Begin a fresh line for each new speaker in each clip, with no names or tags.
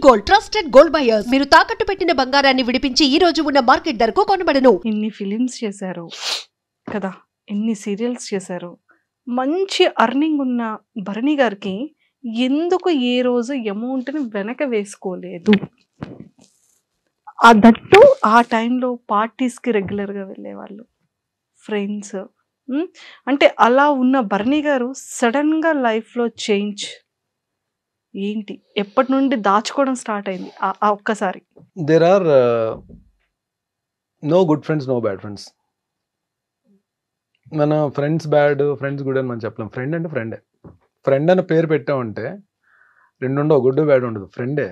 Gold trusted gold buyers. మీరు తాకట్టు పెట్టిన బంగారాన్ని విడిపించి ఈ రోజు ఉన్న మార్కెట్ ధరకు కొనబడను.
ఇన్ని ఫిలిమ్స్ చేశారు కదా, ఎన్ని సీరియల్స్ చేశారు. మంచి అర్నింగ్ ఉన్న భరణి గారికి ఎందుకు ఏ రోజు అమౌంట్ని వెనక వేసుకోలేదు? ఆ దట్టు ఆ టైంలో పార్టీస్కి రెగ్యులర్గా వెళ్ళేవాళ్ళు, ఫ్రెండ్స్. అంటే అలా ఉన్న భరణి గారు సడన్గా లైఫ్లో చేంజ్ ఏంటి? ఎప్పటి నుండి దాచుకోవడం స్టార్ట్ అయింది ఆ ఒక్కసారి?
There are no good friends, no bad friends. మన ఫ్రెండ్స్ బ్యాడ్, ఫ్రెండ్స్ గుడ్ అని మనం చెప్పలేం. ఫ్రెండ్ అంటే ఫ్రెండే. ఫ్రెండ్ అని పేరు పెట్టామంటే రెండు ఉండవు, గుడ్ బ్యాడ్ ఉండదు. ఫ్రెండే.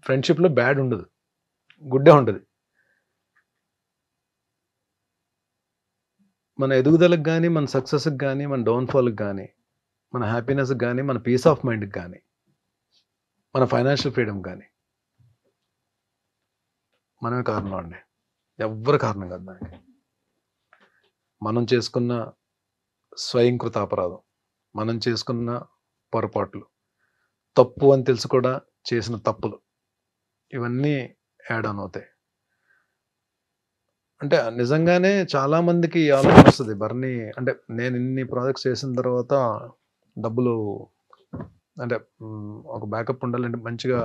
ఫ్రెండ్షిప్లో బ్యాడ్ ఉండదు, గుడ్డే ఉంటుంది. మన ఎదుగుదలకు కానీ, మన సక్సెస్కి కానీ, మన డౌన్ఫాల్కి కానీ, మన హ్యాపీనెస్కి కానీ, మన పీస్ ఆఫ్ మైండ్కి కానీ, మన ఫైనాన్షియల్ ఫ్రీడమ్ కానీ మనమే కారణం అండి. ఎవ్వరు కారణం కాదు దానికి. మనం చేసుకున్న స్వయంకృత అపరాధం, మనం చేసుకున్న పొరపాట్లు, తప్పు అని తెలుసు కూడా చేసిన తప్పులు, ఇవన్నీ యాడ్ ఆన్ అవుతాయి. అంటే నిజంగానే చాలా మందికి ఆలోచన వస్తుంది, భరణి అంటే నేను ఇన్ని ప్రాజెక్ట్స్ చేసిన తర్వాత డబ్బులు అంటే ఒక బ్యాకప్ ఉండాలంటే మంచిగా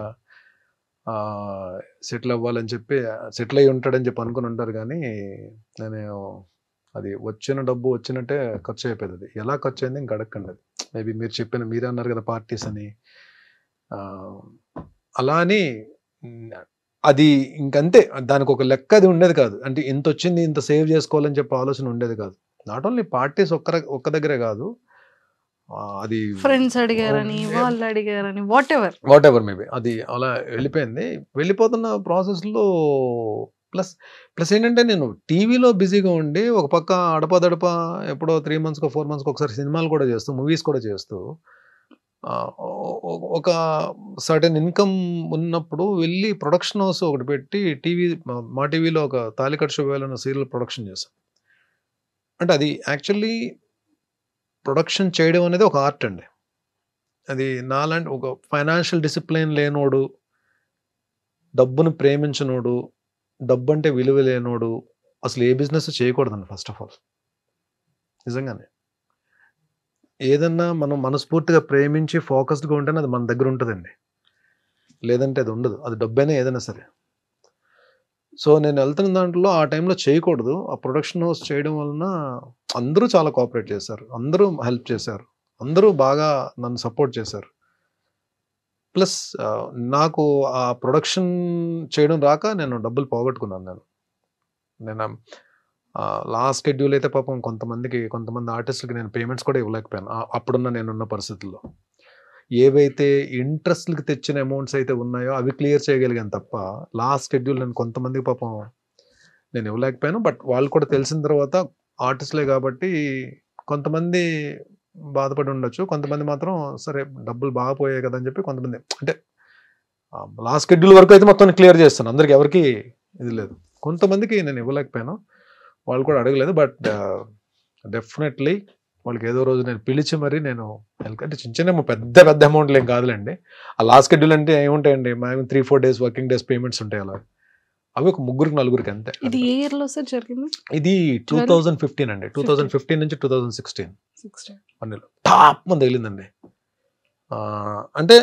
సెటిల్ అవ్వాలని చెప్పి, సెటిల్ అయ్యి ఉంటాడని చెప్పి అనుకుని ఉంటారు. కానీ నేను అది వచ్చిన డబ్బు వచ్చినట్టే ఖర్చు అయిపోయింది. అది ఎలా ఖర్చు అయింది ఇంక అడగండి. అది మేబీ మీరే అన్నారు కదా పార్టీస్ అని, అలా అని అది ఇంకంతే. దానికి ఒక లెక్క అది ఉండేది కాదు. అంటే ఇంత వచ్చింది ఇంత సేవ్ చేసుకోవాలని చెప్పి ఆలోచన ఉండేది కాదు. నాట్ ఓన్లీ పార్టీస్ ఒక్క దగ్గరే కాదు, అది
ఫ్రెండ్స్ అడిగారని, వాళ్ళు అడిగారని, వాట్ ఎవర్
మేబీ అది అలా వెళ్ళిపోయింది. వెళ్ళిపోతున్న ప్రాసెస్లో ప్లస్ ఏంటంటే నేను టీవీలో బిజీగా ఉండి ఒక పక్క అడపదడప ఎప్పుడో 3 months 4 months ఒకసారి సినిమాలు కూడా చేస్తూ, మూవీస్ కూడా చేస్తూ, ఒక సర్టెన్ ఇన్కమ్ ఉన్నప్పుడు వెళ్ళి ప్రొడక్షన్ హౌస్ ఒకటి పెట్టి మా టీవీలో ఒక తాలికట్ శుభవేళ సీరియల్ ప్రొడక్షన్ చేశాం. అంటే అది యాక్చువల్లీ ప్రొడక్షన్ చేయడం అనేది ఒక ఆర్ట్ అండి. అది నాలాంటి ఒక ఫైనాన్షియల్ డిసిప్లిన్ లేనోడు, డబ్బును ప్రేమించనోడు, డబ్బు అంటే విలువ లేనోడు అసలు ఏ బిజినెస్ చేయకూడదండి. ఫస్ట్ ఆఫ్ ఆల్ నిజంగానే ఏదన్నా మనం మనస్ఫూర్తిగా ప్రేమించి ఫోకస్డ్గా ఉంటేనే అది మన దగ్గర ఉంటుందండి, లేదంటే అది ఉండదు. అది డబ్బైనా ఏదైనా సరే. సో నేను వెళ్తున్న దాంట్లో ఆ టైంలో చేయకూడదు. ఆ ప్రొడక్షన్ హౌస్ చేయడం వలన అందరూ చాలా కోఆపరేట్ చేశారు, అందరూ హెల్ప్ చేశారు, అందరూ బాగా నన్ను సపోర్ట్ చేశారు. ప్లస్ నాకు ఆ ప్రొడక్షన్ చేయడం రాక నేను డబ్బులు పోగొట్టుకున్నాను. నేను లాస్ట్ షెడ్యూల్ అయితే పాపం కొంతమంది ఆర్టిస్టులకి నేను పేమెంట్స్ కూడా ఇవ్వలేకపోయాను నేనున్న పరిస్థితుల్లో. ఏవైతే ఇంట్రెస్ట్లకి తెచ్చిన అమౌంట్స్ అయితే ఉన్నాయో అవి క్లియర్ చేయగలిగాను తప్ప లాస్ట్ షెడ్యూల్ నేను కొంతమందికి పాపం నేను ఇవ్వలేకపోయాను. బట్ వాళ్ళు కూడా తెలిసిన తర్వాత ఆర్టిస్టులే కాబట్టి కొంతమంది బాధపడి ఉండొచ్చు, కొంతమంది మాత్రం సరే డబ్బులు బాగా పోయాయి కదా అని చెప్పి కొంతమంది, అంటే లాస్ట్ షెడ్యూల్ వరకు అయితే మొత్తం క్లియర్ చేస్తాను, అందరికి ఎవరికి ఇది లేదు. కొంతమందికి నేను ఇవ్వలేకపోయాను, వాళ్ళు కూడా అడగలేదు. బట్ డెఫినెట్లీ వాళ్ళకి ఏదో రోజు నేను పిలిచి మరి నేను అంటే చిన్న పెద్ద అమౌంట్లు ఏం కాదులేండి. ఆ లాస్ట్ షెడ్యూల్ అంటే ఏముంటాయండి, మేము 3-4 days వర్కింగ్ డేస్ పేమెంట్స్ ఉంటాయి. అలా అవి ఒక 3-4 అంతే.
ఇది ఏ ఇయర్లో సార్ జరిగింది?
ఇది 2015 అండి. 2015 నుంచి 2016 అన్నిలో టాప్ మంది తగిలిందండి. అంటే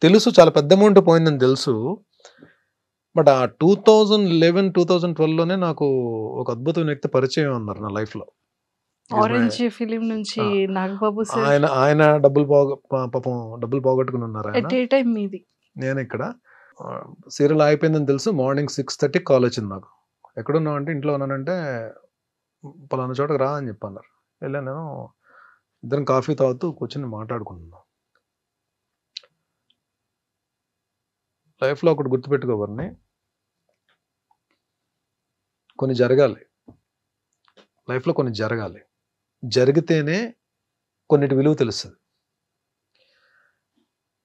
తెలుసు చాలా పెద్ద అమౌంట్ పోయిందని తెలుసు. బట్ ఆ 2011-2012లోనే నాకు ఒక అద్భుతమైన వ్యక్తి పరిచయం అన్నారు నా లైఫ్లో.
ఆరెంజ్ ఫిలిం నుంచి నాగబాబు సార్.
ఆయన డబ్బులు పోగొట్టుకుని ఉన్నారు. నేను ఇక్కడ సీరియల్ అయిపోయిందని తెలుసు. మార్నింగ్ 6:30 కాల్ వచ్చింది నాకు. ఎక్కడున్నావు అంటే ఇంట్లో ఉన్నానంటే పలానా చోటకి రా అని చెప్పన్నారు. వెళ్ళాను. నేను ఇద్దరం కాఫీ తాగుతూ కూర్చొని మాట్లాడుకుంటున్నాను. లైఫ్లో ఒకటి గుర్తుపెట్టుకోవాలని, కొన్ని జరగాలి లైఫ్లో, కొన్ని జరగాలి. జరిగితేనే కొన్నిటి విలువ తెలుస్తుంది.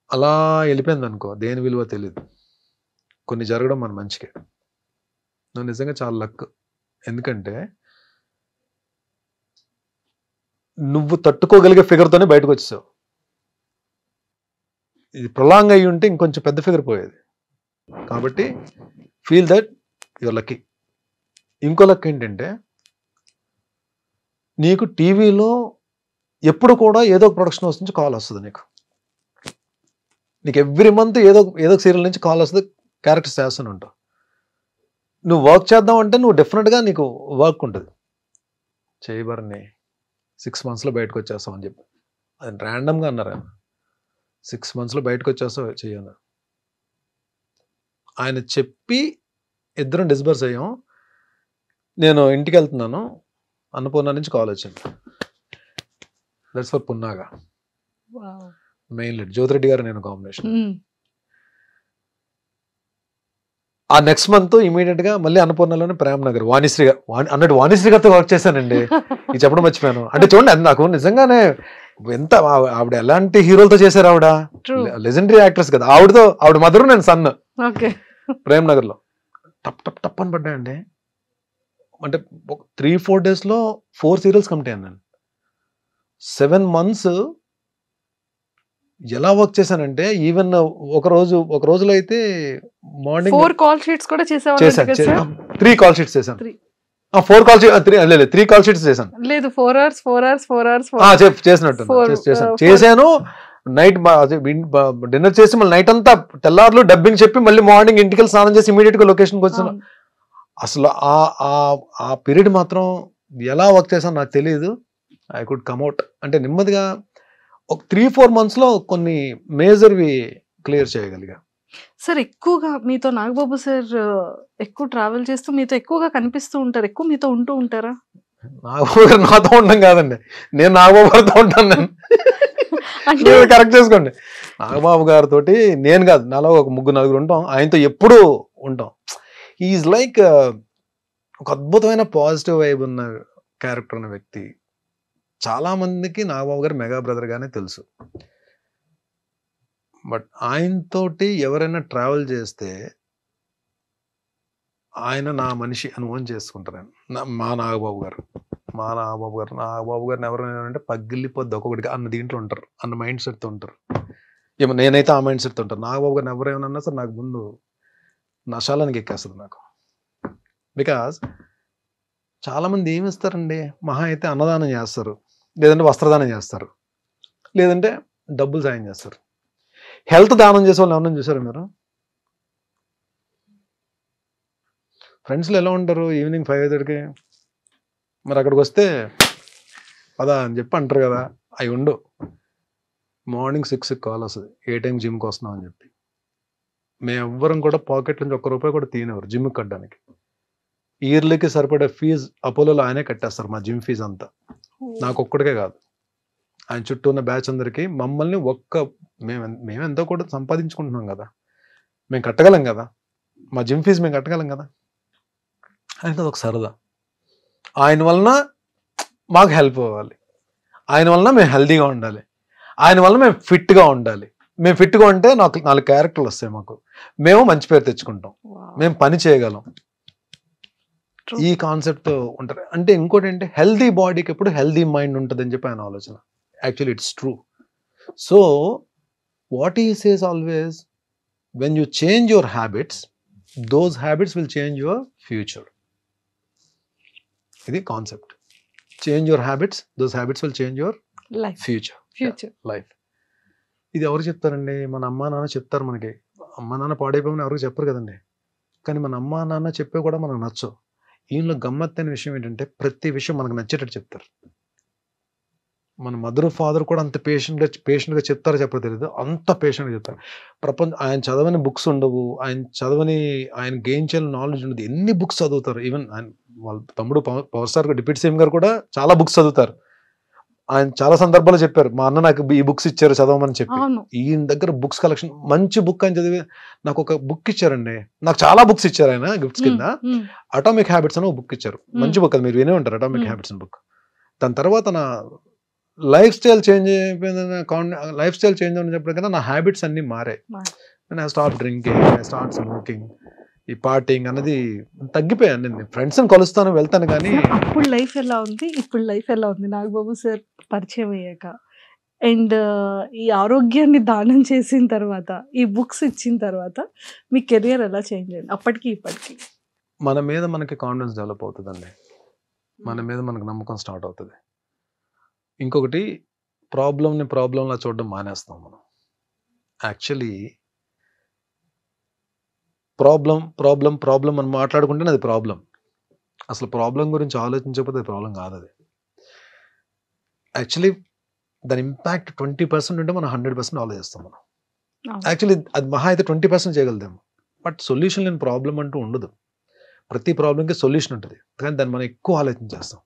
అలా వెళ్ళిపోయింది అనుకో, దేని విలువ తెలియదు. కొన్ని జరగడం మన మంచికే. నువ్వు నిజంగా చాలా లక్. ఎందుకంటే నువ్వు తట్టుకోగలిగే ఫిగర్తోనే బయటకు వచ్చేసావు. ఇది ప్రొలాంగ్ అయ్యి ఉంటే ఇంకొంచెం పెద్ద ఫిగర్ పోయేది. కాబట్టి ఫీల్ దట్ యువర్ లక్కీ. ఇంకో లక్ ఏంటంటే నీకు టీవీలో ఎప్పుడు కూడా ఏదో ఒక ప్రొడక్షన్ హౌస్ నుంచి కాల్ వస్తుంది. నీకు ఎవ్రీ మంత్ ఏదో ఒక సీరియల్ నుంచి కాల్ వస్తుంది, క్యారెక్టర్స్ చేస్తూనే ఉంటావు. నువ్వు వర్క్ చేద్దాం అంటే నువ్వు డెఫినెట్గా నీకు వర్క్ ఉంటుంది. చేయబరని 6 monthsలో బయటకు వచ్చేస్తావు అని చెప్పి అది ర్యాండమ్గా అన్నారు. 6 monthsలో బయటకు వచ్చేస్తావు చెయ్యను ఆయన చెప్పి ఇద్దరం డిస్బర్స్ అయ్యాం. నేను ఇంటికి వెళ్తున్నాను, అన్నపూర్ణ నుంచి కాల్ వచ్చింది. That's for Punnaga. Main lead Jyothi Reddy గారు నేను కాంబినేషన్. ఆ నెక్స్ట్ మంత్ ఇమీడియట్ గా మళ్ళీ అన్నపూర్ణలోనే ప్రేమ్ నగర్ వాణిశ్రీ అన్నట్టు వాణిశ్రీ గారితో వర్క్ చేశానండి. ఇది చెప్పడం మర్చిపోయాను. అంటే చూడండి, అది నాకు నిజంగానే ఎంత ఆవిడ ఎలాంటి హీరోలతో చేశారు. ఆవిడ లెజెండరీ యాక్ట్రెస్ కదా. ఆవిడ మదరు, నేను సన్. ప్రేమ్ నగర్ లో టప్ టప్ టప్ అని పడ్డాయండి. అంటే 3-4 days లో 4 serials కంప్లీట్ అయ్యాను నేను. 7 months ఎలా వర్క్ చేశానంటే ఈవెన్ ఒక రోజులో అయితే మార్నింగ్
4 call sheets కూడా చేసాను.
3 call sheets చేశాను. 4 call sheets 3 call sheets చేశాను.
లేదు 4 hours
చేసినట్టు చేశాను. నైట్ డిన్నర్ చేసి మళ్ళీ నైట్ అంతా తెల్లారులు డబ్బింగ్ చెప్పి మళ్ళీ మార్నింగ్ ఇంటికి వెళ్ళి స్నానం చేసి ఇమీడియట్ గా లొకేషన్కి వచ్చాను. అసలు ఆ పీరియడ్ మాత్రం ఎలా వర్క్ చేశాను నాకు తెలియదు. ఐ కుడ్ కమ్అట్ అంటే నెమ్మదిగా ఒక 3-4 months లో కొన్ని మేజర్వి క్లియర్ చేయగలిగా.
సార్ ఎక్కువగా మీతో నాగబాబు సార్ ఎక్కువ ట్రావెల్ చేస్తూ మీతో ఎక్కువగా కనిపిస్తూ ఉంటారు, ఎక్కువ మీతో ఉంటూ ఉంటారా?
నాగబాబు గారు నాతో ఉండడం కాదండి, నేను నాగబాబు గారితో ఉంటాను. నేను కరెక్ట్ చేసుకోండి. నాగబాబు గారితో నేను కాదు, నాలో ఒక 3-4 ఉంటాం. ఆయనతో ఎప్పుడూ ఉంటాం. ఈజ్ లైక్ ఒక అద్భుతమైన పాజిటివ్ వైబ్ ఉన్న క్యారెక్టర్ ఉన్న వ్యక్తి. చాలా మందికి నాగబాబు గారు మెగా బ్రదర్ గానే తెలుసు. బట్ ఆయనతోటి ఎవరైనా ట్రావెల్ చేస్తే ఆయన నా మనిషి అనుభవం చేసుకుంటారు. మా నాగబాబు గారిని ఎవరైనా అంటే పగిలిపోద్ది ఒక్కొక్కటిగా అన్న దీంట్లో ఉంటారు, అన్న మైండ్ సెట్తో ఉంటారు. ఏమో నేనైతే ఆ మైండ్ సెట్తో ఉంటాను. నాగబాబు గారిని ఎవరేమన్నా సరే నాకు ముందు నశాలానికి ఎక్కేస్తుంది నాకు. బికాజ్ చాలామంది ఏమి ఇస్తారండి, మహా అయితే అన్నదానం చేస్తారు, లేదంటే వస్త్రదానం చేస్తారు, లేదంటే డబ్బులు సాయం చేస్తారు. హెల్త్ దానం చేసే వాళ్ళు ఏమన్నా చూసారు మీరు? ఫ్రెండ్స్లో ఎలా ఉంటారు? ఈవినింగ్ 5:30కి మరి అక్కడికి వస్తే పదా అని చెప్పి అంటారు కదా, అవి ఉండవు. మార్నింగ్ 6కి కాల్ వస్తుంది, ఏ టైం జిమ్కి వస్తున్నాం అని చెప్పి. మేము ఎవ్వరం కూడా పాకెట్ నుంచి ₹1 కూడా తీయనివ్వరు జిమ్కి కట్టడానికి. ఇయర్లీకి సరిపడే ఫీజు అపోలోలో ఆయనే కట్టేస్తారు, మా జిమ్ ఫీజు అంతా. నాకు ఒక్కడికే కాదు, ఆయన చుట్టూ ఉన్న బ్యాచ్ అందరికీ. మమ్మల్ని మేము ఎంతో కూడా సంపాదించుకుంటున్నాం కదా, మేము కట్టగలం కదా, మా జిమ్ ఫీజు మేము కట్టగలం కదా. ఆయనకి అదొక సరదా. ఆయన వలన మాకు హెల్ప్ అవ్వాలి, ఆయన వలన మేము హెల్తీగా ఉండాలి, ఆయన వలన మేము ఫిట్గా ఉండాలి. మేము ఫిట్గా ఉంటే 4 క్యారెక్టర్లు వస్తాయి మాకు, మేము మంచి పేరు తెచ్చుకుంటాం, మేము పని చేయగలం. ఈ కాన్సెప్ట్ ఉంటారు. అంటే ఇంకోటి ఏంటి, హెల్తీ బాడీకి ఎప్పుడు హెల్తీ మైండ్ ఉంటుంది అని చెప్పి ఆయన ఆలోచన. Actually it's true. So what he says always, when you change your habits, those habits will change your future. ఇది concept. Change your habits, those habits will change your future life. ఇది ఎవరు చెప్తారండి? మన అమ్మా నాన్న చెప్తారు మనకి. అమ్మా నాన్న పాడైపోమని ఎవరికి చెప్పరు కదండి. కానీ మన అమ్మా నాన్న చెప్పే కూడా మనకు నచ్చవు. ఈయనలో గమ్మత్తైన విషయం ఏంటంటే ప్రతి విషయం మనకు నచ్చేటట్టు చెప్తారు. మన మదర్ ఫాదర్ కూడా అంత పేషెంట్గా చెప్తారో చెప్పరో తెలియదు, అంత పేషెంట్గా చెప్తారు. ఆయన చదవని బుక్స్ ఉండవు, ఆయన గెయిన్ చేయాలని నాలెడ్జ్ ఉండదు. ఎన్ని బుక్స్ చదువుతారు. ఈవెన్ ఆయన వాళ్ళ తమ్ముడు పవర్ స్టార్ డిప్యూటీ సీఎం గారు కూడా చాలా బుక్స్ చదువుతారు. ఆయన చాలా సందర్భాలు చెప్పారు, మా అన్న నాకు ఈ బుక్స్ ఇచ్చారు చదవమని చెప్పి. ఈయన దగ్గర బుక్స్ కలెక్షన్, మంచి బుక్ అని చదివి నాకు ఒక బుక్ ఇచ్చారండి. నాకు చాలా బుక్స్ ఇచ్చారు ఆయన గిఫ్ట్స్ కింద. అటామిక్ హ్యాబిట్స్ అని ఒక బుక్ ఇచ్చారు. మంచి బుక్, అది మీరు వినే ఉంటారు, అటామిక్ హ్యాబిట్స్ అని బుక్. దాని తర్వాత నా లైఫ్ స్టైల్ చేంజ్ అయిపోయిందని చెప్పడం కన్నా నా హ్యాబిట్స్ అన్ని మారాయి. I start drinking, I start smoking, ఈ పార్టీంగ్ అన్నది తగ్గిపోయాను. నేను ఫ్రెండ్స్ని కలుస్తాను, వెళ్తాను. కానీ
అప్పుడు లైఫ్ ఎలా ఉంది, ఇప్పుడు లైఫ్ ఎలా ఉంది నాగబాబు సార్ పరిచయం అయ్యాక? అండ్ ఈ ఆరోగ్యాన్ని దానం చేసిన తర్వాత, ఈ బుక్స్ ఇచ్చిన తర్వాత మీ కెరియర్ ఎలా చేంజ్ అయింది అప్పటికి ఇప్పటికి?
మన మీద మనకి కాన్ఫిడెన్స్ డెవలప్ అవుతుందండి. మన మీద మనకు నమ్మకం స్టార్ట్ అవుతుంది. ఇంకొకటి, ప్రాబ్లంలా చూడడం మానేస్తాం మనం. యాక్చువల్లీ ప్రాబ్లం అని మాట్లాడుకుంటేనే అది ప్రాబ్లం. అసలు ప్రాబ్లం గురించి ఆలోచించకపోతే అది ప్రాబ్లం కాదు. అది యాక్చువల్లీ దాని ఇంపాక్ట్ 20% ఉంటే మనం 100% ఆలోచిస్తాం మనం. యాక్చువల్లీ అది మహా అయితే 20% చేయగలుగుతాము. బట్ సొల్యూషన్ లేని ప్రాబ్లం అంటూ ఉండదు. ప్రతి ప్రాబ్లంకి సొల్యూషన్ ఉంటుంది, కానీ దాన్ని మనం ఎక్కువ ఆలోచించేస్తాం.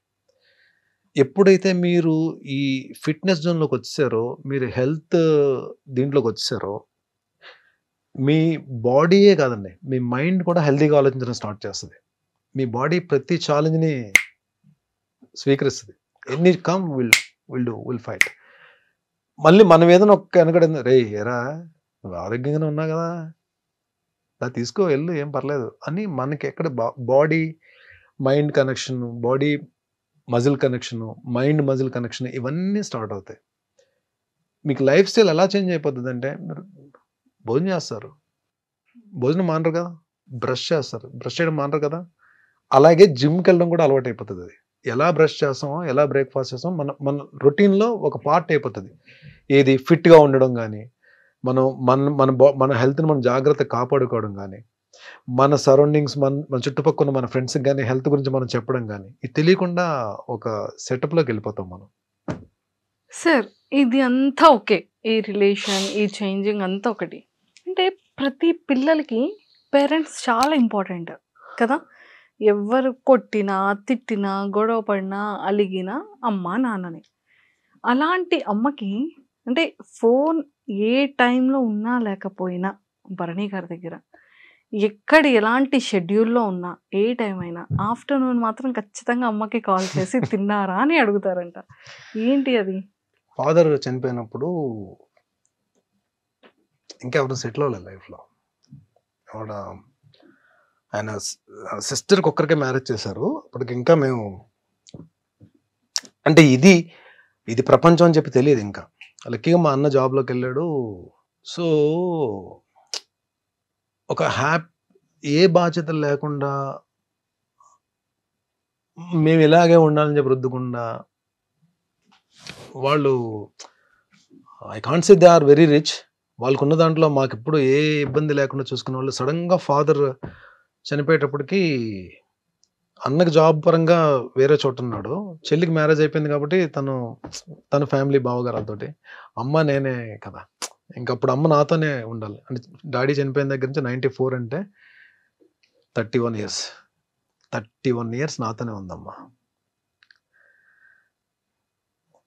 ఎప్పుడైతే మీరు ఈ ఫిట్నెస్ జోన్లోకి వచ్చేసారో, మీరు హెల్త్ దీంట్లోకి వచ్చేసారో, మీ బాడీయే కాదండి, మీ మైండ్ కూడా హెల్తీగా ఆలోచించడం స్టార్ట్ చేస్తుంది. మీ బాడీ ప్రతి ఛాలెంజ్ని స్వీకరిస్తుంది. ఎన్ని కమ్ విల్ ఫైట్. మళ్ళీ మనం ఏదైనా ఒక్క వెనకడింది, రే ఎరా నువ్వు ఆరోగ్యంగానే ఉన్నా కదా, దా తీసుకో వెళ్ళు, ఏం పర్లేదు అని మనకి ఎక్కడ body mind connection, body muscle connection, mind muscle connection, ఇవన్నీ స్టార్ట్ అవుతాయి. మీకు లైఫ్ స్టైల్ ఎలా చేంజ్ అయిపోతుంది అంటే, మీరు భోజనం చేస్తారు, భోజనం మానరు కదా, బ్రష్ చేస్తారు, బ్రష్ చేయడం మానరు కదా, అలాగే జిమ్కి వెళ్ళడం కూడా అలవాటు అయిపోతుంది. అది ఎలా బ్రష్ చేస్తామో, ఎలా బ్రేక్ఫాస్ట్ చేస్తామో మన రొటీన్లో ఒక పార్ట్ అయిపోతుంది. ఏది ఫిట్గా ఉండడం కానీ, మన హెల్త్ని మనం జాగ్రత్తగా కాపాడుకోవడం కానీ, మన సరౌండింగ్స్, మన చుట్టుపక్కల మన ఫ్రెండ్స్కి కానీ హెల్త్ గురించి మనం చెప్పడం కానీ, ఇది తెలియకుండా ఒక సెటప్లోకి వెళ్ళిపోతాం మనం.
సార్ ఇది అంతా ఓకే, ఈ రిలేషన్, ఈ చేంజింగ్ అంతా ఒకటి. అంటే ప్రతి పిల్లలకి పేరెంట్స్ చాలా ఇంపార్టెంట్ కదా. ఎవరు కొట్టినా, తిట్టినా, గొడవ పడినా, అలిగినా అమ్మ నాన్నని. అలాంటి అమ్మకి అంటే ఫోన్ ఏ టైంలో ఉన్నా లేకపోయినా భరణి గారి దగ్గర ఎక్కడ ఎలాంటి షెడ్యూల్లో ఉన్నా, ఏ టైం అయినా ఆఫ్టర్నూన్ మాత్రం ఖచ్చితంగా అమ్మకి కాల్ చేసి తిన్నారా అని అడుగుతారంట. ఏంటి అది?
ఫాదర్ చనిపోయినప్పుడు ఇంకెవరు సెటిల్ అవ్వలేదు లైఫ్లో. ఆవిడ ఆయన సిస్టర్కి ఒక్కరికే మ్యారేజ్ చేశారు. అప్పటికి ఇంకా మేము అంటే ఇది ప్రపంచం అని చెప్పి తెలియదు. ఇంకా లక్కీగా మా అన్న జాబ్లోకి వెళ్ళాడు. సో ఒక ఏ బాధ్యతలు లేకుండా మేము ఇలాగే ఉండాలని చెప్పి రుద్దకుండా, వాళ్ళు I can't say they are very rich, వాళ్ళకున్న దాంట్లో మాకు ఇప్పుడు ఏ ఇబ్బంది లేకుండా చూసుకునే వాళ్ళు. సడన్గా ఫాదర్ చనిపోయేటప్పటికి అన్నకి జాబ్ పరంగా వేరే చోట ఉన్నాడు, చెల్లికి మ్యారేజ్ అయిపోయింది కాబట్టి తన ఫ్యామిలీ బావగారాలతోటి, అమ్మ నేనే కదా, ఇంకప్పుడు అమ్మ నాతోనే ఉండాలి. అంటే డాడీ చనిపోయిన దగ్గర నుంచి 94 అంటే 31 ఇయర్స్ నాతోనే ఉందమ్మా.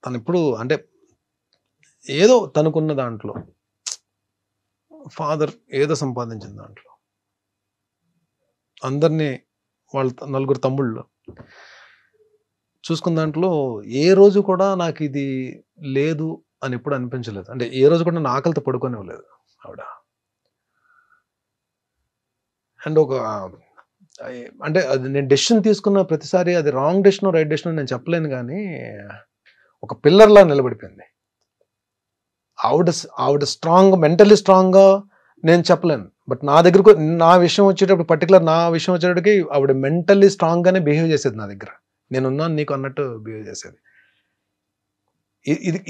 తను ఇప్పుడు అంటే ఏదో తనకున్న దాంట్లో, ఫాదర్ ఏదో సంపాదించిన దాంట్లో, అందరినీ వాళ్ళ 4 తమ్ముళ్ళు చూసుకున్న దాంట్లో ఏ రోజు కూడా నాకు ఇది లేదు అని ఎప్పుడు అనిపించలేదు. అంటే ఏ రోజు కూడా నా ఆకలితో పడుకోనివ్వలేదు ఆవిడ. అండ్ అంటే అది నేను డెసిషన్ తీసుకున్న ప్రతిసారి అది రాంగ్ డెసిషన్ రైట్ డెసిషన్ నేను చెప్పలేను, కానీ ఒక పిల్లర్లా నిలబడిపోయింది ఆవిడ స్ట్రాంగ్, మెంటల్లీ స్ట్రాంగ్గా నేను చెప్పలేను. బట్ నా విషయం వచ్చేటప్పుడు, పర్టికులర్ నా విషయం వచ్చేటప్పటికి ఆవిడ మెంటల్లీ స్ట్రాంగ్గానే బిహేవ్ చేసేది నా దగ్గర. నేనున్నాను నీకు అన్నట్టు బిహేవ్ చేసేది.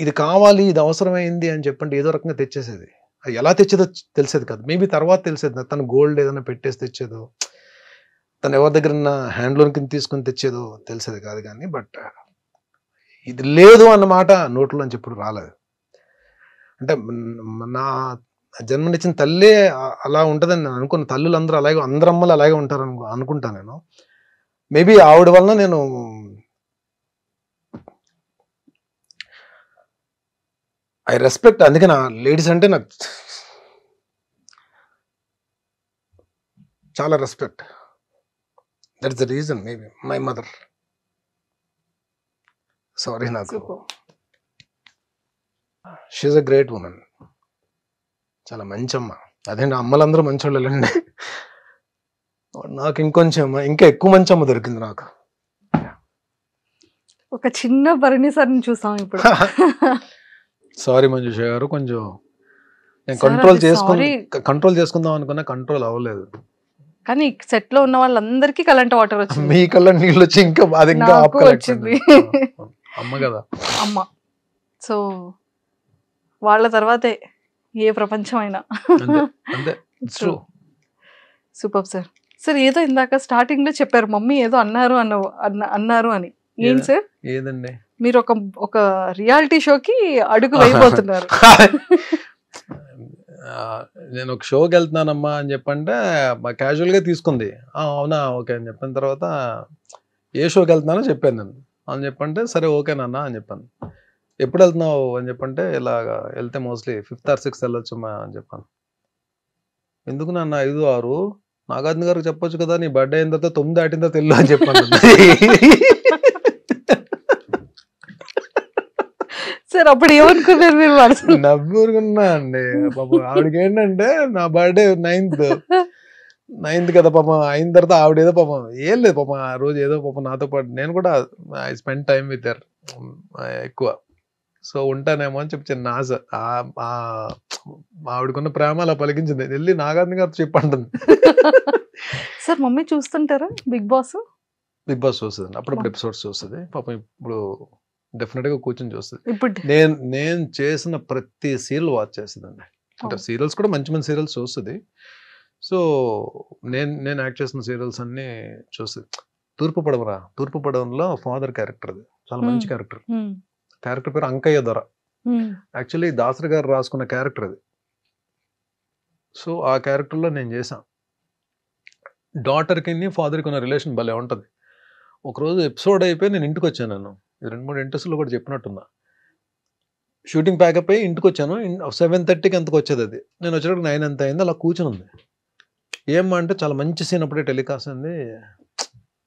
ఇది కావాలి, ఇది అవసరమైంది అని చెప్పండి ఏదో రకంగా తెచ్చేసేది. అది ఎలా తెచ్చేదో తెలిసేది కాదు. మేబీ తర్వాత తెలిసేది, తను గోల్డ్ ఏదైనా పెట్టేసి తెచ్చేదో, తను ఎవరి దగ్గర హ్యాండ్ లోన్ కింద తీసుకొని తెచ్చేదో తెలిసేది కాదు. కానీ బట్ ఇది లేదు అన్నమాట నోట్లోంచి ఎప్పుడు రాలేదు. అంటే నా జన్మనిచ్చిన తల్లే అలా ఉంటుందని నేను అనుకున్న. తల్లులు అందరూ అలాగే, అందరు అమ్మలు అలాగే ఉంటారు అనుకుంటాను నేను. మేబీ ఆవిడ వలన నేను ఐ రెస్పెక్ట్. అందుకే నా లేడీస్ అంటే నాకు చాలా respect. That's the reason. Maybe my mother. Sorry, నాకు షీఈస్ అ గ్రేట్ ఉమెన్. చాలా మంచి అమ్మ. అదేంటి అమ్మలందరూ మంచి వాళ్ళండి, నాకు ఇంకా ఎక్కువ మంచి అమ్మ దొరికింది నాకు.
ఒక చిన్న భరణి సార్ని చూసాం ఇప్పుడు.
సారీ మంజుష గారు, కొంచెం నేను
Sir, అది sorry.
కంట్రోల్ చేసుకుందాం అనుకున్నా, కంట్రోల్ అవ్వలేదు.
కానీ సెట్ లో ఉన్న వాళ్ళందరికీ కరెంట్ వాటర్ వచ్చింది.
మీ కళ్ళ నీళ్ళు వచ్చి ఇంకా అది ఇంకా
నాకు
ఆపుకోలేకపోయింది.
వచ్చింది.
అమ్మ కదా.
అమ్మ. సో వాళ్ళ తర్వాతే ఏ ప్రపంచం అయినా.
అంతే ట్రూ.
Super sir. సార్ ఏదో ఇందాక స్టార్టింగ్ లో చెప్పారు మమ్మీ ఏదో అన్నారు అన్నారు అని. ఏం సార్?
ఏదండి?
మీరు ఒక రియాలిటీ షోకి అడుగు వేయబోతున్నారు.
నేను ఒక షోకి వెళ్తున్నానమ్మా అని చెప్పంటే క్యాజువల్గా తీసుకుంది. అవునా ఓకే అని చెప్పిన తర్వాత ఏ షోకి వెళ్తున్నానో చెప్పాను నేను. అని చెప్పంటే సరే ఓకేనన్నా అని చెప్పాను. ఎప్పుడు వెళ్తున్నావు అని చెప్పంటే ఇలాగా వెళ్తే మోస్ట్లీ 5th or 6th వెళ్ళొచ్చమ్మా అని చెప్పాను. ఎందుకు నాన్న 5, 6 నాగార్జున గారికి చెప్పొచ్చు కదా, నీ బర్త్డే అయిన తర్వాత 9 దాటిన తర్వాత వెళ్ళు అని చెప్పాను.
సార్ అప్పుడు ఏమనుకున్నారు మీరు?
నవ్వుకున్నా అండి. పాపం ఆవిడకి ఏంటంటే నా బర్త్డే 9th కదా పాపం, అయిన తర్వాత ఆవిడ ఏదో పాపం ఏం లేదు పాపం ఆ రోజు ఏదో పాపం నాతో పాటు నేను కూడా I spend time with their ఎక్కువ. సో ఉంటానేమో అని చెప్పి చిన్న ఆశ. ఆవిడకున్న ప్రేమ అలా పలికించింది. వెళ్ళి నాగార్జున గారితో చెప్పంటుంది.
సార్ మమ్మీ చూస్తుంటారా బిగ్ బాస్?
బిగ్ బాస్ చూస్తుంది, అప్పుడప్పుడు ఎపిసోడ్స్ చూస్తుంది. పాపం ఇప్పుడు డెఫినెట్ గా కూర్చొని చూస్తుంది.
ఇప్పుడు
నేను చేసిన ప్రతి సీరియల్ వాచ్ చేస్తుందండి. అంటే సీరియల్స్ కూడా మంచి మంచి సీరియల్స్ చూస్తుంది. సో నేను యాక్ట్ చేసిన సీరియల్స్ అన్ని చూస్తుంది. తూర్పు పడవలో ఫాదర్ క్యారెక్టర్, అది చాలా మంచి క్యారెక్టర్. క్యారెక్టర్ పేరు అంకయ్య దొర. యాక్చువల్లీ దాసరి గారు రాసుకున్న క్యారెక్టర్ అది. సో ఆ క్యారెక్టర్లో నేను చేశాను. డాటర్కి ఫాదర్కి ఉన్న రిలేషన్ భలే ఉంటుంది. ఒకరోజు ఎపిసోడ్ అయిపోయి నేను ఇంటికి వచ్చాను. నేను 2-3 ఇంట్రెస్ట్లో కూడా చెప్పినట్టున్నా. షూటింగ్ ప్యాకప్ అయ్యి ఇంటికి వచ్చాను. 7:30కి అంతకు వచ్చేది అది. నేను వచ్చేటప్పుడు 9 అంత అయింది. అలా కూర్చుని ఉంది. ఏమ్మా అంటే చాలా మంచి సీన్ అప్పుడే టెలికాస్ట్ అయింది.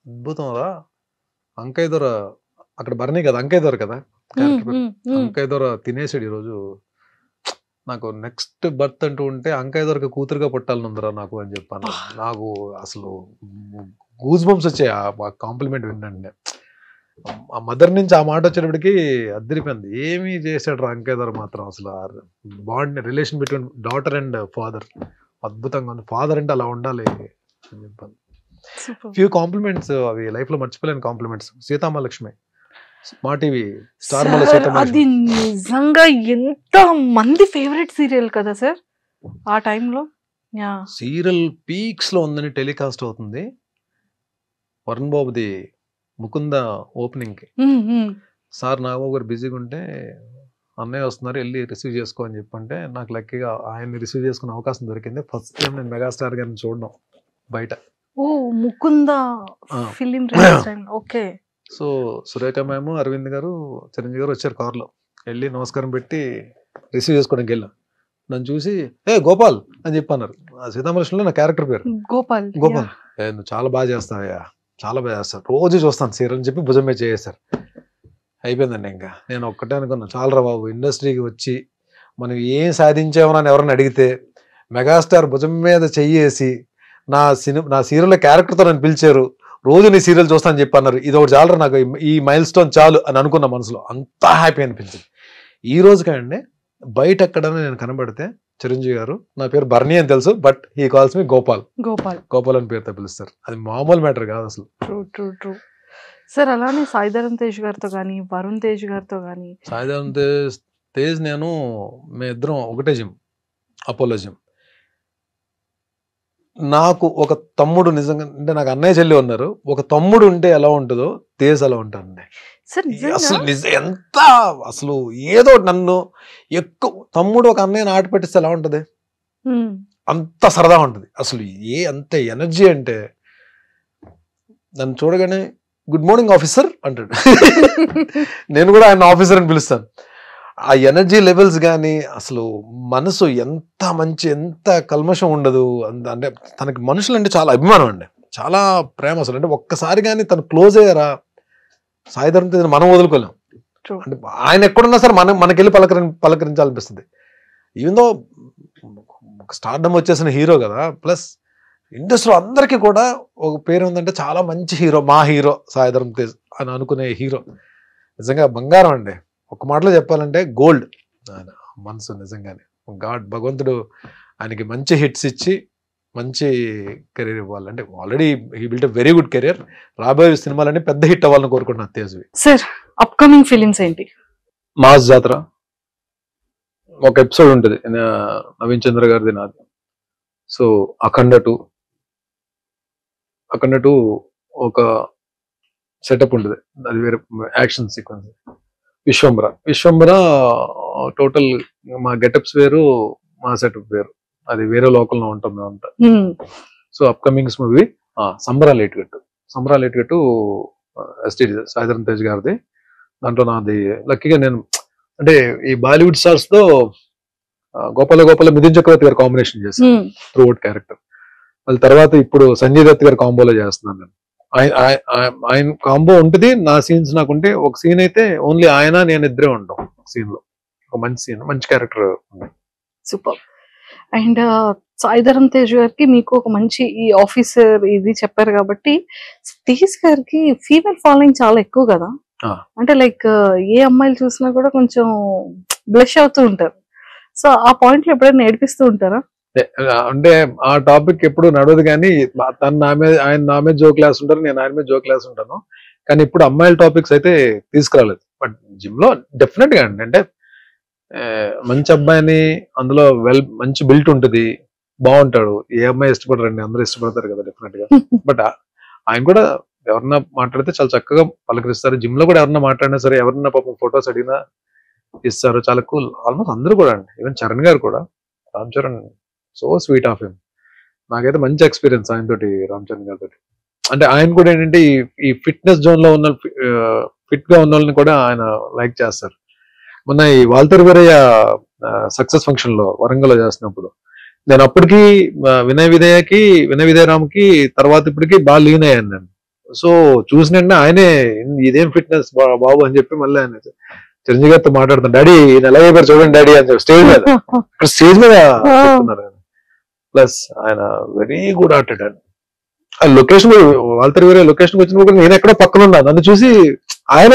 అద్భుతం రా అంకయ్య దొర, అక్కడ బర్నీ కదా అంకయ్య దొర కదా అంకయ్య దొర తినేసాడు ఈరోజు. నాకు నెక్స్ట్ బర్త్ అంటూ ఉంటే అంకయ్య దొరకి కూతురుగా పుట్టాలని ఉందిరా నాకు అని చెప్పాను. నాకు అసలు గూస్ బంప్స్ వచ్చాయి ఆ కాంప్లిమెంట్ వినండి. ఆ మదర్ నుంచి ఆ మాట వచ్చేటప్పటికి అద్దరిపోయింది. ఏమీ చేశాడు రా అంకయ్య దొర మాత్రం. అసలు bond relation between daughter and father అద్భుతంగా ఉంది. ఫాదర్ అంటే అలా ఉండాలి అని చెప్పాను. ఫ్యూ కాంప్లిమెంట్స్ అవి లైఫ్ లో మర్చిపోలేని కాంప్లిమెంట్స్. సీతామహాలక్ష్మి మా టీవీ స్టార్ మల
అది నిజంగా ఎంత మంది ఫేవరెట్ సీరియల్ కదా సార్ ఆ టైంలో.
సీరియల్ పీక్స్ లో ఉందని టెలికాస్ట్ అవుతుంది. వరుణ్ బాబుది ముకుంద ఓపెనింగ్ కి సార్ నాగబాబు గారు బిజీగా ఉంటే అన్నయ్య వస్తున్నారు వెళ్ళి రిసీవ్ చేసుకో అని చెప్పంటే నాకు లక్కీగా ఆయన్ని రిసీవ్ చేసుకునే అవకాశం దొరికింది. ఫస్ట్ టైం నేను మెగాస్టార్ గారిని చూడడం బయట.
ఓ Mukunda film. Okay.
So Surekha ma'am, Aravind గారు, చిరంజీవి గారు వచ్చారు కార్లో. వెళ్ళి నమస్కారం పెట్టి రిసీవ్ చేసుకోవడానికి వెళ్ళాం. నన్ను చూసి గోపాల్ అని చెప్పి అన్నారు. సీతామహాలక్ష్మిలో నా క్యారెక్టర్ పేరు
గోపాల్.
నువ్వు చాలా బాగా చేస్తావయ్యా, చాలా బాగా చేస్తాను, రోజు చూస్తాను సీరియల్ అని చెప్పి భుజం మీద చేసేసారు. అయిపోయిందండి. ఇంకా నేను ఒక్కటే అనుకున్నాను, చాలరా బాబు ఇండస్ట్రీకి వచ్చి మనం ఏం సాధించామని ఎవరైనా అడిగితే మెగాస్టార్ భుజం మీద చెయ్యేసి నా సీరియల్ క్యారెక్టర్తో నన్ను పిలిచారు, రోజు నీ సీరియల్ చూస్తానని చెప్పి అన్నారు. ఇది ఒకటి చాలరా నాకు, ఈ మైల్ స్టోన్ చాలు అని అనుకున్న మనసులో. అంతా హ్యాపీ అనిపించింది. ఈ రోజు కండి బయట ఎక్కడైనా నేను కనబడితే చిరంజీవి గారు నా పేరు బర్నీ అని తెలుసు, బట్ హీ కాల్స్ మీ గోపాల్ అని పేరుతో పిలుస్తారు. అది మామూలు మ్యాటర్ కాదు అసలు.
True sir. అలానే సాయిధరం తేజ్ గారితో కానీ వరుణ్ తేజ్ గారితో కానీ.
సాయిధరం తేజ్ నేను మీ ఇద్దరం ఒకటే జిమ్, అపోలో జిమ్. నాకు ఒక తమ్ముడు నిజంగా అంటే నాకు అన్నయ్య చెల్లి ఉన్నారు. ఒక తమ్ముడు ఉంటే ఎలా ఉంటుందో తేజ్ అలా ఉంటానండి. అసలు ఎంత అసలు ఏదో నన్ను ఎక్కువ తమ్ముడు ఒక అన్నయ్యని ఆట పెట్టిస్తే ఎలా ఉంటది, అంత సరదా ఉంటుంది. అసలు అంత ఎనర్జీ అంటే నన్ను చూడగానే గుడ్ మార్నింగ్ ఆఫీసర్ అంటాడు. నేను కూడా ఆయన ఆఫీసర్ అని పిలుస్తాను. ఆ ఎనర్జీ లెవెల్స్ కానీ అసలు మనసు ఎంత మంచి, ఎంత కల్మషం ఉండదు. అంటే తనకి మనుషులు అంటే చాలా అభిమానం అండి, చాలా ప్రేమ. అసలు అంటే ఒక్కసారి కానీ తను క్లోజ్ అయ్యారా సాయిధరం తేజ్ మనం వదులుకోలేం. అంటే ఆయన ఎక్కడున్నా సరే మనకెళ్ళి పలకరించాలనిపిస్తుంది. ఈవెన్ దో స్టార్డమ్ వచ్చేసిన హీరో కదా, ప్లస్ ఇండస్ట్రీలో అందరికీ కూడా ఒక పేరు ఉందంటే చాలా మంచి హీరో, మా హీరో సాయిధరం తేజ్ అని అనుకునే హీరో నిజంగా బంగారం అండి. ఒక మాటలో చెప్పాలంటే గోల్డ్. ఆయన మనసు నిజంగానే భగవంతుడు ఆయనకి మంచి హిట్స్ ఇచ్చి మంచి కెరీర్ ఇవ్వాలి. అంటే already he built a very good career. రాబోయే సినిమాలన్నీ పెద్ద హిట్ అవ్వాలని కోరుకుంటున్నాను తేజ్వి.
సార్ అప్కమింగ్ ఫిలిమ్స్ ఏంటి?
మాస్ జాతర ఒక ఎపిసోడ్ ఉంటుంది నవీన్ చంద్ర గారిది నాది. సో అఖండ 2 ఒక సెటప్ ఉంటుంది, అది వేరే యాక్షన్ సీక్వెన్స్. విశ్వంబర టోటల్ మా గెటప్స్ వేరు, మా సెటప్ వేరు, అది వేరే లోకల్లో ఉంటాం మేమంతా. సో అప్కమింగ్స్ మూవీ సంబరాలు ఎటుగట్టు ఎస్టీ సాయిధరం తేజ్ గారిది. దాంట్లో నాది లక్కీగా నేను అంటే ఈ బాలీవుడ్ స్టార్స్ తో గోపాల మిథున్ చక్రవర్తి గారు కాంబినేషన్ చేశాను త్రూ అవుట్ క్యారెక్టర్. వాళ్ళ తర్వాత ఇప్పుడు సంజయ్ దత్ గారు కాంబోలో చేస్తున్నాను నేను. ఆయన కాంబో ఉంటుంది, నా సీన్స్ నాకుంటే ఒక సీన్ అయితే ఓన్లీ ఆయన నేను ఇద్దరే ఉంటాం సీన్ లో. ఒక మంచి సీన్, మంచి character.
Super. And Sai Dharam Tej గారికి మీకు ఒక మంచి ఈ ఆఫీసర్ ఇది చెప్పారు కాబట్టి, తేజ్ గారికి ఫీమేల్ ఫాలోయింగ్ చాలా ఎక్కువ కదా. అంటే లైక్ ఏ అమ్మాయిలు చూసినా కూడా కొంచెం బ్లష్ అవుతూ ఉంటారు. సో ఆ పాయింట్ లో ఎప్పుడైనా నేర్పిస్తూ ఉంటారా?
అంటే ఆ టాపిక్ ఎప్పుడు నడవదు, కానీ ఆయన నా మీద జోక్ క్లాస్ ఉంటారు, నేను ఆయన మీద జోక్ క్లాస్ ఉంటాను. కానీ ఇప్పుడు అమ్మాయిల టాపిక్స్ అయితే తీసుకురాలేదు. బట్ జిమ్ లో డెఫినెట్ గా అంటే మంచి అబ్బాయిని, అందులో మంచి బిల్ట్ ఉంటుంది, బాగుంటాడు. ఏ అమ్మాయి ఇష్టపడరండి, అందరూ ఇష్టపడతారు కదా డెఫినెట్ గా. బట్ ఆయన కూడా ఎవరన్నా మాట్లాడితే చాలా చక్కగా పలకరిస్తారు. జిమ్ లో కూడా ఎవరన్నా మాట్లాడినా సరే, ఎవరన్నా పాపం ఫొటోస్ అడిగినా ఇస్తారు, చాలా కూల్. ఆల్మోస్ట్ అందరూ కూడా అండి, ఈవెన్ చరణ్ గారు కూడా, Ram Charan so sweet of him. నాకైతే మంచి ఎక్స్పీరియన్స్ ఆయన తోటి, రామ్ చరణ్ గారితో. అంటే ఆయన కూడా ఏంటంటే ఈ ఫిట్నెస్ జోన్ లో ఉన్న ఫిట్ గా ఉన్న వాళ్ళని కూడా ఆయన లైక్ చేస్తారు. మొన్న ఈ వాల్తర్ వీరయ్య సక్సెస్ ఫంక్షన్ లో వరంగల్లో చేస్తున్నప్పుడు నేను అప్పటికి వినయ విదయరామ్కి తర్వాత ఇప్పటికి బాగా లీన్ అయ్యాను నేను. సో చూసిన ఆయనే ఇదేం ఫిట్నెస్ బాబు అని చెప్పి మళ్ళీ ఆయన చిరంజీవి గారితో మాట్లాడుతాను, డాడీ ఈయన ఎలా అయిపోయారు చూడండి డాడీ అని చెప్పి స్టేజ్ మీద చెప్తున్నారు ఆయన. ప్లస్ ఆయన వెరీ గుడ్ ఆర్టిస్ట్ అండి. ఆ లొకేషన్ వాల్తర్ వీరయ్య లొకేషన్ వచ్చినప్పుడు నేను ఎక్కడో పక్కన ఉన్నా, నన్ను చూసి ఆయన